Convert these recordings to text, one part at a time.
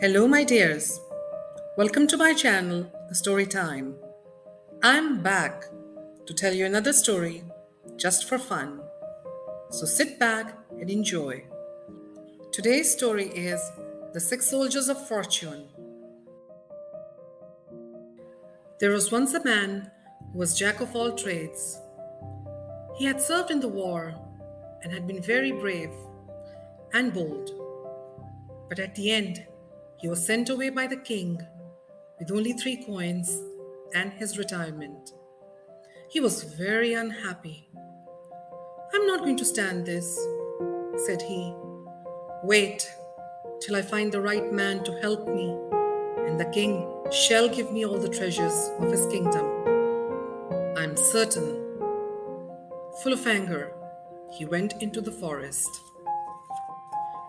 Hello, my dears. Welcome to my channel, The Story Time. I'm back to tell you another story just for fun. So sit back and enjoy. Today's story is The Six Soldiers of Fortune. There was once a man who was jack of all trades. He had served in the war and had been very brave and bold. But at the end, he was sent away by the king with only 3 coins and his retirement. He was very unhappy. I'm not going to stand this, said he. Wait till I find the right man to help me, and the king shall give me all the treasures of his kingdom. I'm certain. Full of anger, he went into the forest.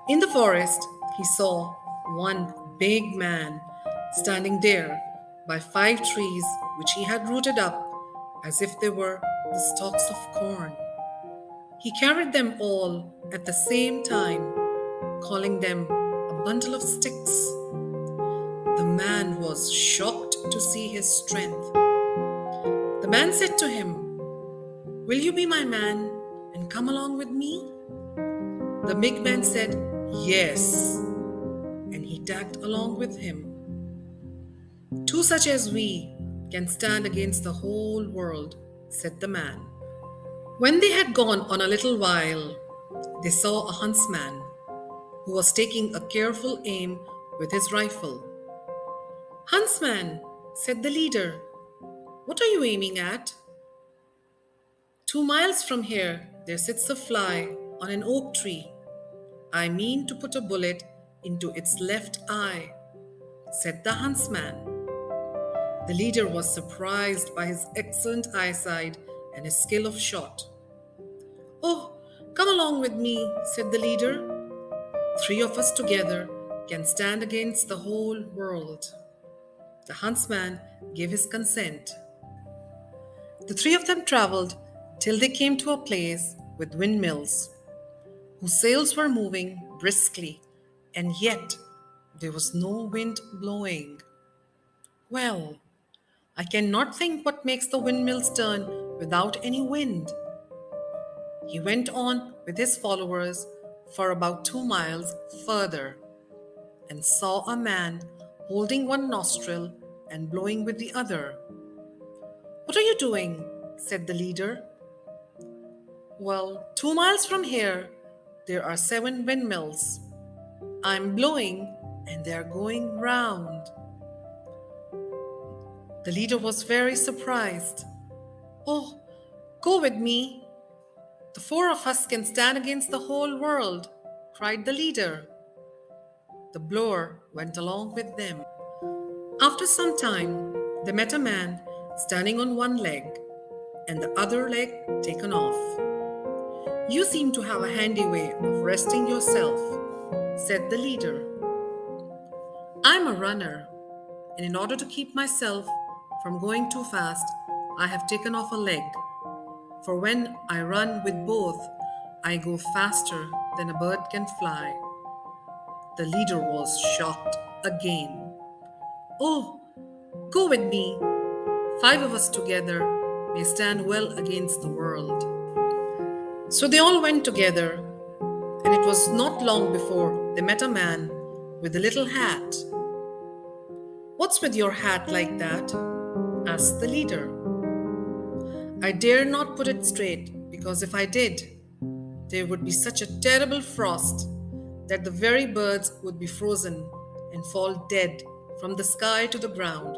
In the forest, he saw one big man standing there by 5 trees which he had rooted up as if they were the stalks of corn. He carried them all at the same time, calling them a bundle of sticks. The man was shocked to see his strength. The man said to him, "Will you be my man and come along with me?" The big man said, "Yes," and he tagged along with him. "Two such as we can stand against the whole world," said the man. When they had gone on a little while, they saw a huntsman who was taking a careful aim with his rifle. "Huntsman," said the leader, "what are you aiming at?" "2 miles from here, there sits a fly on an oak tree. I mean to put a bullet into its left eye," said the huntsman. The leader was surprised by his excellent eyesight and his skill of shot. "Oh, come along with me," said the leader. "3 of us together can stand against the whole world." The huntsman gave his consent. The 3 of them traveled till they came to a place with windmills, whose sails were moving briskly, and yet there was no wind blowing. "Well, I cannot think what makes the windmills turn without any wind." He went on with his followers for about 2 miles further and saw a man holding one nostril and blowing with the other. "What are you doing?" said the leader. "Well, 2 miles from here, there are 7 windmills. I'm blowing and they are going round." The leader was very surprised. "Oh, go with me. The 4 of us can stand against the whole world," cried the leader. The blower went along with them. After some time, they met a man standing on one leg and the other leg taken off. "You seem to have a handy way of resting yourself," said the leader. "I'm a runner, and in order to keep myself from going too fast, I have taken off a leg. For when I run with both, I go faster than a bird can fly." The leader was shocked again. "Oh, go with me. 5 of us together may stand well against the world." So they all went together, and it was not long before they met a man with a little hat. "What's with your hat like that?" asked the leader. "I dare not put it straight, because if I did, there would be such a terrible frost that the very birds would be frozen and fall dead from the sky to the ground,"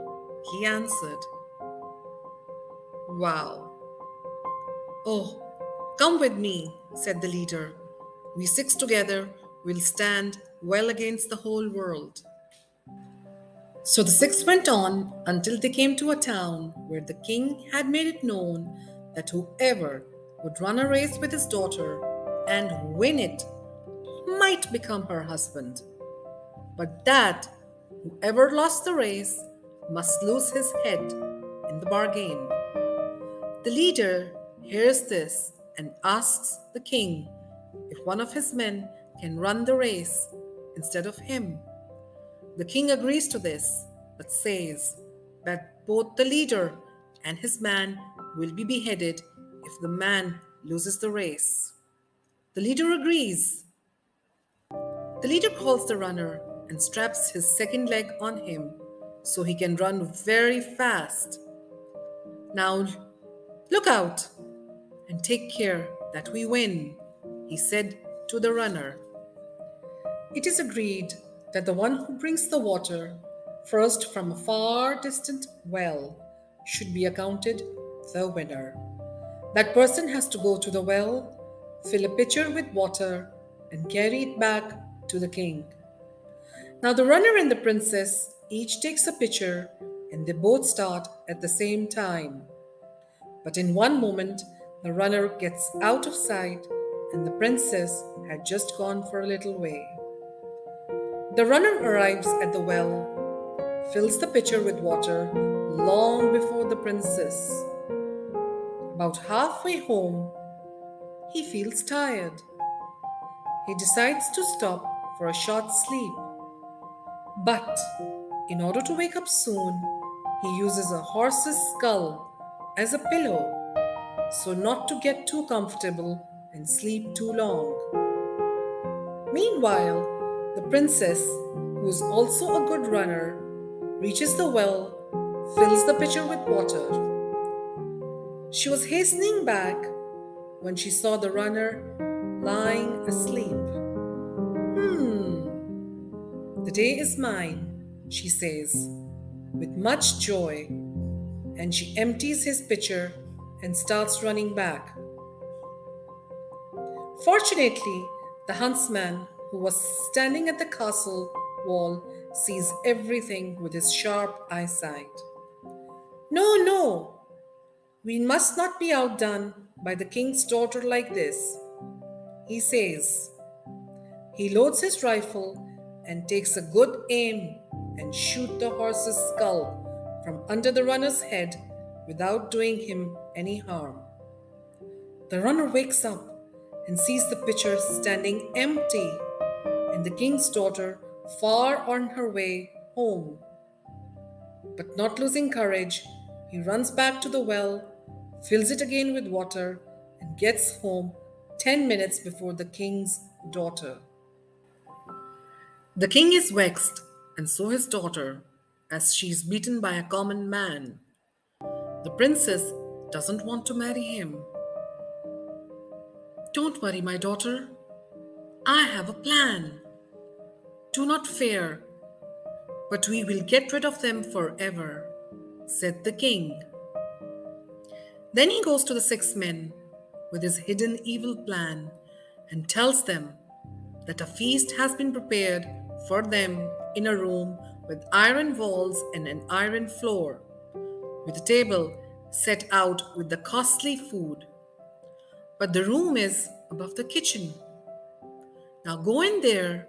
he answered. "Wow. Oh, come with me," said the leader. "We 6 together will stand well against the whole world." So the 6 went on until they came to a town where the king had made it known that whoever would run a race with his daughter and win it might become her husband, but that whoever lost the race must lose his head in the bargain. The leader hears this and asks the king if one of his men can run the race instead of him. The king agrees to this, but says that both the leader and his man will be beheaded if the man loses the race. The leader agrees. The leader calls the runner and straps his second leg on him so he can run very fast. Now, look out and take care that we win, he said to the runner. It is agreed that the one who brings the water first from a far distant well should be accounted the winner. That person has to go to the well, fill a pitcher with water, and carry it back to the king. Now, the runner and the princess each takes a pitcher and they both start at the same time. But in one moment, the runner gets out of sight and the princess had just gone for a little way. The runner arrives at the well, fills the pitcher with water long before the princess. About halfway home, he feels tired. He decides to stop for a short sleep. But in order to wake up soon, he uses a horse's skull as a pillow so not to get too comfortable and sleep too long. Meanwhile, the princess, who is also a good runner, reaches the well, fills the pitcher with water. She was hastening back when she saw the runner lying asleep. The day is mine, she says, with much joy, and she empties his pitcher and starts running back. Fortunately, the huntsman, who was standing at the castle wall, sees everything with his sharp eyesight. No, no, we must not be outdone by the king's daughter like this, he says. He loads his rifle and takes a good aim and shoots the horse's skull from under the runner's head without doing him any harm. The runner wakes up and sees the pitcher standing empty and the king's daughter far on her way home. But not losing courage, he runs back to the well, fills it again with water, and gets home 10 minutes before the king's daughter. The king is vexed, and so his daughter, as she is beaten by a common man. The princess doesn't want to marry him. Don't worry, my daughter. I have a plan. Do not fear, but we will get rid of them forever, said the king. Then he goes to the 6 men with his hidden evil plan and tells them that a feast has been prepared for them in a room with iron walls and an iron floor, with a table set out with the costly food. But the room is above the kitchen. Now go in there,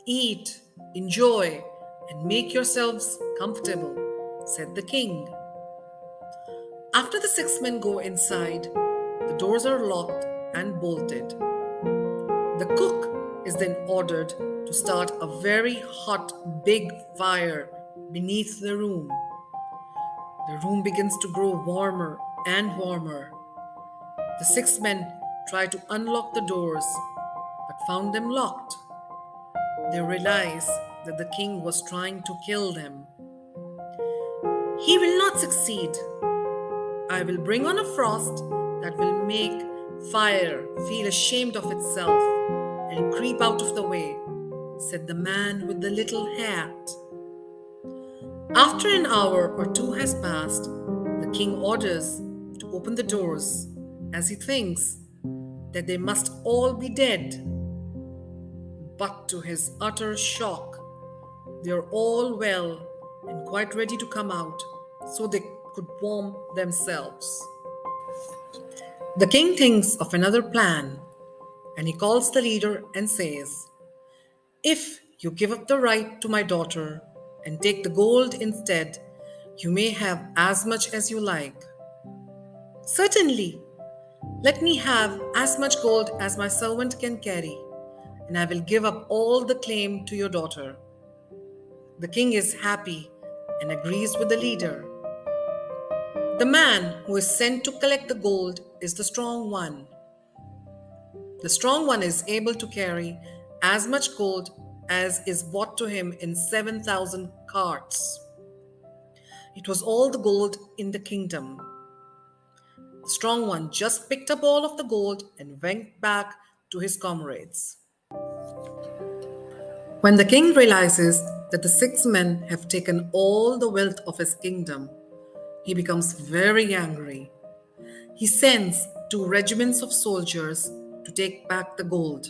eat, enjoy, and make yourselves comfortable, said the king. After the 6 men go inside, the doors are locked and bolted. The cook is then ordered to start a very hot, big fire beneath the room. The room begins to grow warmer and warmer. The 6 men try to unlock the doors, but found them locked. They realize that the king was trying to kill them. He will not succeed. I will bring on a frost that will make fire feel ashamed of itself and creep out of the way, said the man with the little hat. After an hour or two has passed, the king orders to open the doors, as he thinks that they must all be dead. But to his utter shock, they are all well and quite ready to come out so they could warm themselves. The king thinks of another plan, and he calls the leader and says, "If you give up the right to my daughter and take the gold instead, you may have as much as you like." "Certainly, let me have as much gold as my servant can carry, and I will give up all the claim to your daughter." The king is happy and agrees with the leader. The man who is sent to collect the gold is the strong one. The strong one is able to carry as much gold as is brought to him in 7,000 carts. It was all the gold in the kingdom. The strong one just picked up all of the gold and went back to his comrades. When the king realizes that the 6 men have taken all the wealth of his kingdom, he becomes very angry. He sends 2 regiments of soldiers to take back the gold.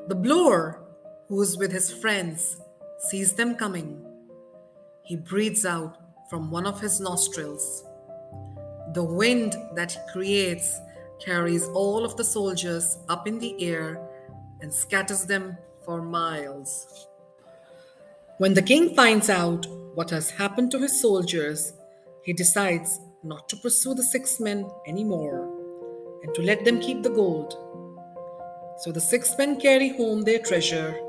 The blower, who is with his friends, sees them coming. He breathes out from one of his nostrils. The wind that he creates carries all of the soldiers up in the air and scatters them for miles. When the king finds out what has happened to his soldiers, he decides not to pursue the 6 men anymore and to let them keep the gold. So the 6 men carry home their treasure,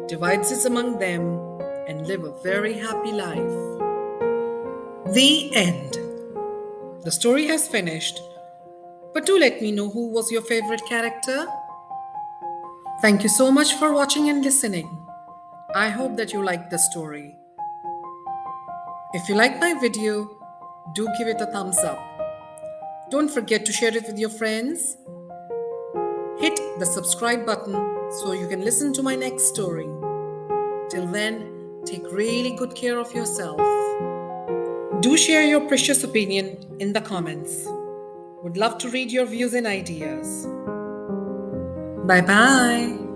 divides it among them, and live a very happy life. The end. The story has finished, but do let me know who was your favorite character. Thank you so much for watching and listening. I hope that you liked the story. If you like my video, do give it a thumbs up. Don't forget to share it with your friends. Hit the subscribe button so you can listen to my next story. Till then, take really good care of yourself. Do share your precious opinion in the comments. Would love to read your views and ideas. Bye bye.